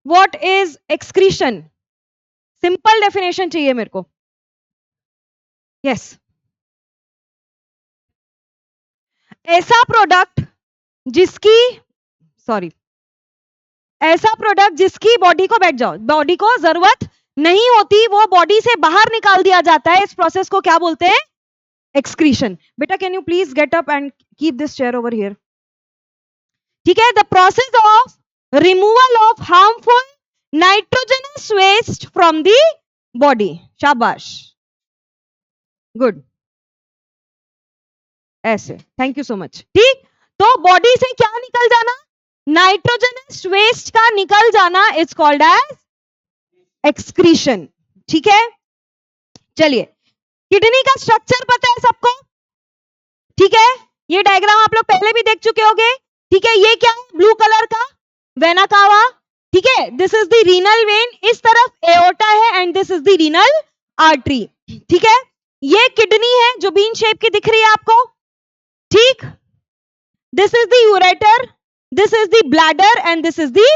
What is excretion? Simple definition चाहिए मेरे को. यस. ऐसा प्रोडक्ट जिसकी, सॉरी, ऐसा प्रोडक्ट जिसकी बॉडी को, बैठ जाओ, बॉडी को जरूरत नहीं होती, वो बॉडी से बाहर निकाल दिया जाता है, इस प्रोसेस को क्या बोलते हैं? एक्सक्रीशन. बेटा can you please get up and keep this chair over here. ठीक है. The process of removal of harmful nitrogenous waste from the body. शाबाश, गुड. ऐसे, थैंक यू सो मच. ठीक. तो बॉडी से क्या निकल जाना? नाइट्रोजनस वेस्ट का निकल जाना इज कॉल्ड एज एक्सक्रीशन. ठीक है. चलिए, किडनी का स्ट्रक्चर पता है सबको? ठीक है. ये डायग्राम आप लोग पहले भी देख चुके होंगे. ठीक है. ये क्या है? ब्लू कलर का वेना कावा. ठीक है. This is the renal vein. इस तरफ एओर्टा है and this is the renal artery. ठीक है. ये किडनी है जो बीन शेप की दिख रही है आपको. ठीक. This is the ureter, this is the bladder and this is the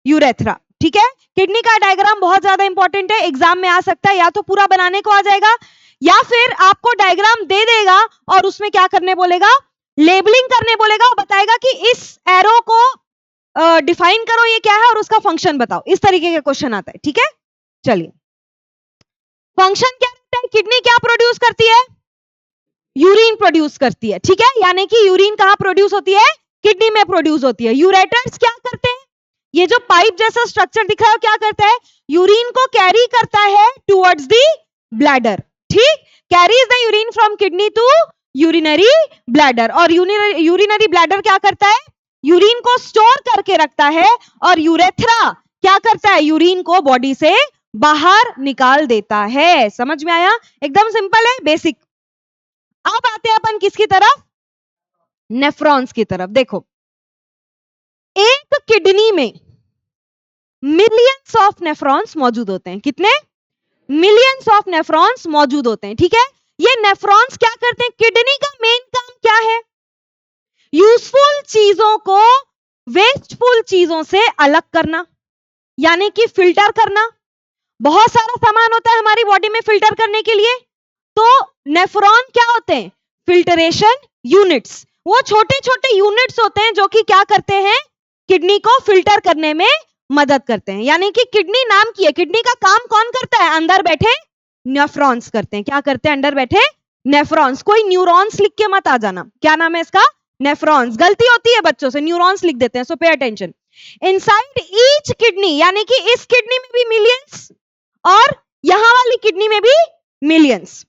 urethra. ठीक है. किडनी का डायग्राम बहुत ज्यादा इंपॉर्टेंट है, एग्जाम में आ सकता है. या तो पूरा बनाने को आ जाएगा या फिर आपको डायग्राम दे देगा और उसमें क्या करने बोलेगा? लेबलिंग करने बोलेगा और बताएगा कि इस एरो को डिफाइन करो, ये क्या है और उसका फंक्शन बताओ. इस तरीके का क्वेश्चन आता है. ठीक है. चलिए, फंक्शन क्या रहता है? किडनी क्या प्रोड्यूस करती है? यूरिन प्रोड्यूस करती है. ठीक है. यानी कि यूरिन कहां प्रोड्यूस होती है? किडनी में प्रोड्यूस होती है. यूरेटर्स क्या करते हैं? ये जो पाइप जैसा स्ट्रक्चर दिख रहा है क्या करता है? यूरिन को कैरी करता है टुवर्ड्स द ब्लैडर. ठीक. Carries the urine from kidney to urinary bladder. और यूरिनरी ब्लैडर क्या करता है? यूरिन को स्टोर करके रखता है. और यूरेथ्रा क्या करता है? यूरिन को बॉडी से बाहर निकाल देता है. समझ में आया? एकदम सिंपल है, बेसिक. अब आते हैं अपन किसकी तरफ? नेफ्रॉन्स की तरफ. देखो, एक किडनी में मिलियंस ऑफ नेफ्रॉन्स मौजूद होते हैं. कितने? मिलियंस ऑफ नेफ्रॉन्स मौजूद होते हैं. ठीक है. ये नेफ्रॉन्स क्या करते हैं? किडनी का मेन काम क्या है? यूजफुल चीजों को वेस्टफुल चीजों से अलग करना, यानी कि फिल्टर करना. बहुत सारा सामान होता है हमारी बॉडी में फिल्टर करने के लिए, तो नेफ्रॉन क्या होते हैं? Filtration units. वो छोटे छोटे यूनिट्स होते हैं जो कि क्या करते हैं? किडनी को फिल्टर करने में मदद करते हैं. यानी कि किडनी नाम की है, किडनी का काम कौन करता है? अंदर बैठे नेफ्रॉन्स करते हैं. क्या करते हैं? अंदर बैठे नेफ्रॉन्स. कोई न्यूरॉन्स लिख के मत आ जाना. क्या नाम है इसका? नेफ्रॉन्स. गलती होती है बच्चों से, न्यूरॉन्स लिख देते हैं. सो pay attention. Inside each kidney, यानी कि इस किडनी में भी मिलियंस और यहां वाली किडनी में भी millions.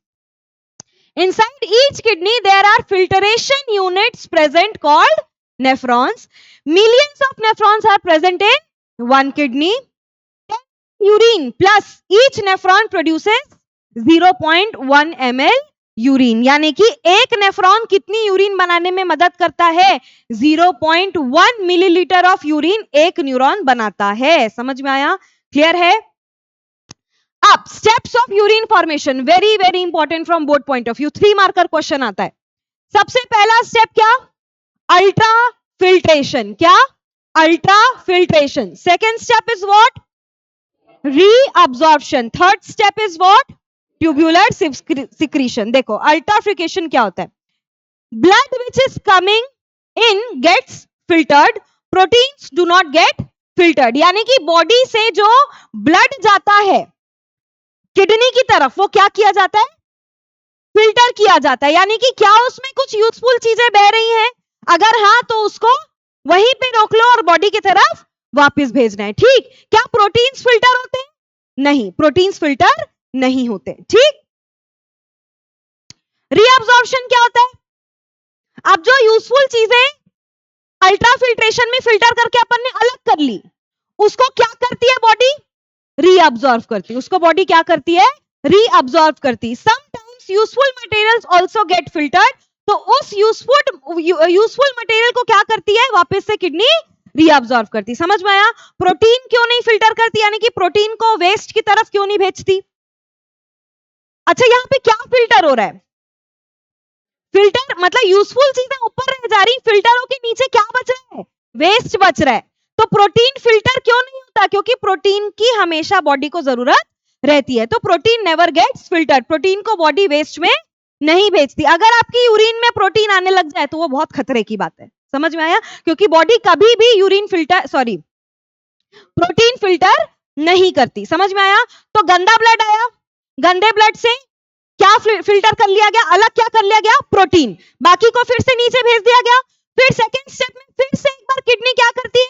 Inside each kidney there are filtration units present called nephrons. Millions of nephrons are present in one kidney. Urine plus each nephron produces 0.1 ml urine. यानी कि एक नेफ्रॉन कितनी यूरिन बनाने में मदद करता है? 0.1 मिलीलीटर ऑफ यूरिन एक न्यूरॉन बनाता है. समझ में आया? क्लियर है? अब steps of urine formation, very very important from board point of view. 3 marker question आता है. सबसे पहला स्टेप क्या? Ultra filtration. क्या? Ultra filtration. Second step is what? Reabsorption. Third step is what? Tubular secretion. देखो, ultrafiltration क्या होता है? Blood which is coming in gets filtered, proteins do not gate filtered. यानी कि बॉडी से जो ब्लड जाता है किडनी की तरफ, वो क्या किया जाता है? फिल्टर किया जाता है. यानी कि क्या उसमें कुछ यूजफुल चीजें बह रही हैं? अगर हाँ, तो उसको वहीं पे रोक लो और बॉडी की तरफ वापस भेजना है. ठीक. क्या प्रोटीन्स फिल्टर होते हैं? नहीं, प्रोटीन्स फिल्टर नहीं होते. ठीक. रीअब्जॉर्प्शन क्या होता है? अब जो यूजफुल चीजें अल्ट्रा फिल्ट्रेशन में फिल्टर करके अपन ने अलग कर ली, उसको क्या करती है बॉडी? रीअब्जॉर्ब करती है. उसको बॉडी क्या करती है? रीअब्जॉर्ब करती. Sometimes useful materials also get filtered. तो उस यूजफुल मटेरियल को क्या करती है? वापस से किडनी रीअब्जॉर्ब करती. समझ में आया? प्रोटीन क्यों नहीं फिल्टर करती? यानी कि प्रोटीन को वेस्ट की तरफ क्यों नहीं भेजती? अच्छा, यहां पे क्या फिल्टर हो रहा है? फिल्टर मतलब यूजफुल चीजें ऊपर रह जा रही, फिल्टरों के नीचे क्या बच रहा है? वेस्ट बच रहा है. तो प्रोटीन फिल्टर क्यों नहीं भेजता, क्योंकि प्रोटीन की हमेशा बॉडी को जरूरत रहती है। तो protein never gets filtered, protein को बॉडी वेस्ट में नहीं भेजती। अगर आपकी यूरिन में प्रोटीन आने लग जाए तो वो बहुत खतरे की बात है। समझ में आया? क्योंकि बॉडी कभी भी यूरिन फिल्टर प्रोटीन फिल्टर नहीं करती। समझ में आया? तो गंदा ब्लड आया, गंदे ब्लड से क्या फिल्टर कर लिया गया? अलग क्या कर लिया गया? प्रोटीन। बाकी को फिर से नीचे भेज दिया गया। फिर सेकंड स्टेप में फिर से एक बार किडनी क्या करती है?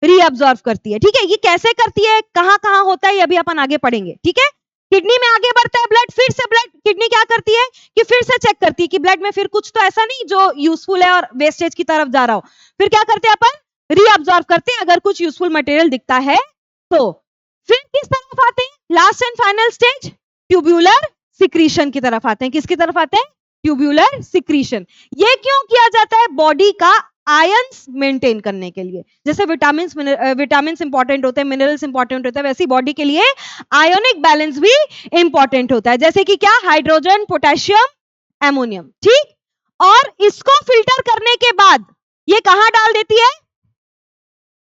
रीअब्सॉर्ब करती है। ठीक है, ये कैसे करती है, कहां कहां होता है, ये अभी अपन आगे पढ़ेंगे। ठीक है, किडनी में आगे बढ़ता है ब्लड, फिर से ब्लड किडनी क्या करती है कि फिर से चेक करती है कि ब्लड में फिर कुछ तो ऐसा नहीं जो यूजफुल है और वेस्टेज की तरफ जा रहा हो। फिर क्या करते हैं अपन? रीअब्सॉर्ब करते हैं, अगर कुछ यूजफुल मटेरियल दिखता है तो। फिर किस तरफ आते हैं? Last and final stage tubular secretion की तरफ आते हैं। किसकी तरफ आते हैं? Tubular secretion. ये क्यों किया जाता है? बॉडी का आयंस मेंटेन करने के लिए। जैसे विटामिन इंपॉर्टेंट होते हैं, मिनरल्स इंपॉर्टेंट होते हैं, वैसे बॉडी के लिए आयोनिक बैलेंस भी इंपॉर्टेंट होता है। जैसे कि क्या? Hydrogen, potassium, ammonium. ठीक, और इसको फिल्टर करने के बाद ये कहां डाल देती है?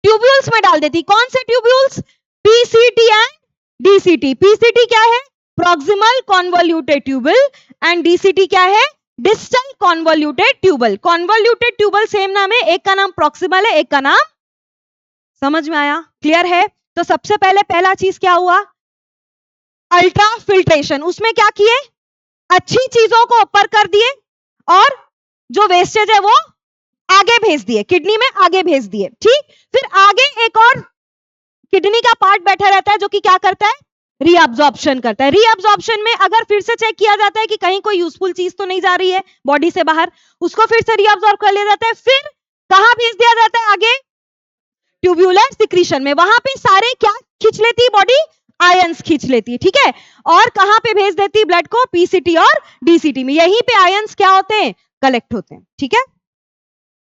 ट्यूब्यूल्स में डाल देती। कौन से tubules? PCT and DCT. PCT क्या है? Proximal convoluted tubule, and DCT क्या है? Distal convoluted tubule. Convoluted tubule same नाम है, एक का नाम प्रॉक्सिमल है, एक का नाम। समझ में आया? क्लियर है? तो सबसे पहले पहला चीज क्या हुआ? Ultra filtration. उसमें क्या किए? अच्छी चीजों को ऊपर कर दिए और जो वेस्टेज है वो आगे भेज दिए, किडनी में आगे भेज दिए। ठीक, फिर आगे एक और किडनी का पार्ट बैठा रहता है जो कि क्या करता है? रीअब्जॉर्प्शन करता है। रीअब्जॉर्प्शन में अगर फिर से चेक किया जाता है कि कहीं कोई यूजफुल चीज तो नहीं जा रही है बॉडी से बाहर, उसको फिर से रीअब्जॉर्ब कर लिया जाता है। फिर कहां भेज दिया जाता है? आगे ट्यूब्यूलर सिक्रीशन में। वहां पे सारे क्या खींच लेती है बॉडी? आयंस खींच लेती है। ठीक है, और कहां पे भेज देती है ब्लड को? पीसीटी और डीसीटी में। यहीं पे आयंस क्या होते हैं? कलेक्ट होते हैं। ठीक है,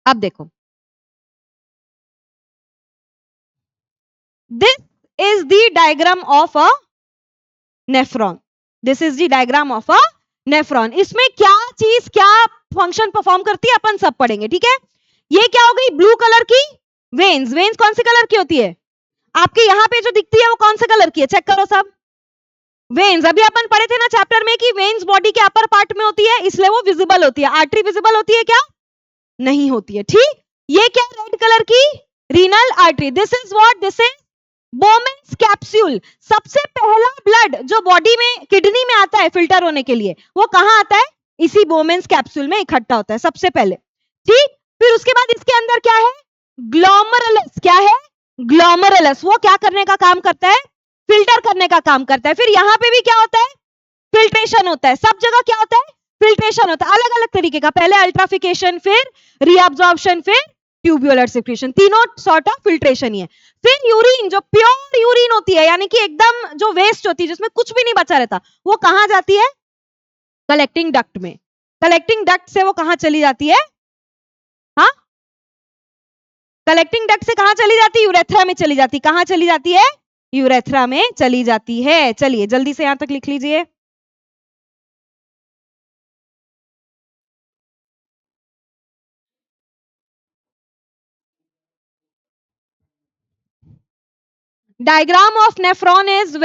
अब देखो, this is the diagram of a nephron. This is the diagram of a nephron. इसमें क्या चीज क्या फंक्शन परफॉर्म करती है अपन सब पढ़ेंगे। ठीक है, ये क्या हो गई? ब्लू कलर की वेन्स। वेन्स कौन से कलर की होती है? आपके यहां पे जो दिखती है वो कौन से कलर की है? चेक करो सब। वेन्स, अभी अपन पढ़े थे ना चैप्टर में कि वेन्स बॉडी के अपर पार्ट में होती है, इसलिए वो विजिबल होती है। आर्टरी विजिबल होती है क्या? नहीं होती है। ठीक, ये क्या? रेड कलर की renal artery. This is what? This is Bowman's capsule. सबसे पहला ब्लड जो बॉडी में किडनी में आता है फिल्टर होने के लिए, वो कहां आता है? इसी बोमेन्स कैप्सूल में इकट्ठा होता है सबसे पहले। ठीक, फिर उसके बाद इसके अंदर क्या है? ग्लोमेरुलस। क्या है? ग्लोमेरुलस। वो क्या करने का काम करता है? फिल्टर करने का काम करता है। फिर यहां पे भी क्या होता है? फिल्ट्रेशन होता है। सब जगह क्या होता है? फिल्ट्रेशन होता है, अलग अलग तरीके का। पहले अल्ट्राफिकेशन, फिर रीअब्जॉर्प्शन, फिर ट्यूब्यूलर सिक्रीशन। तीनों सॉर्ट ऑफ फिल्ट्रेशन ही है। फिर यूरिन, जो प्योर यूरिन होती है, यानी कि एकदम जो वेस्ट होती है, जिसमें कुछ भी नहीं बचा रहता, वो कहां जाती है? कलेक्टिंग डक्ट में। कलेक्टिंग डक्ट से वो कहां चली जाती है? हाँ, कलेक्टिंग डक्ट से कहां चली जाती है? यूरेथ्रा में चली जाती। कहां चली जाती है? यूरेथ्रा में चली जाती है। चलिए जल्दी से यहां तक लिख लीजिए। Diagram of nephron is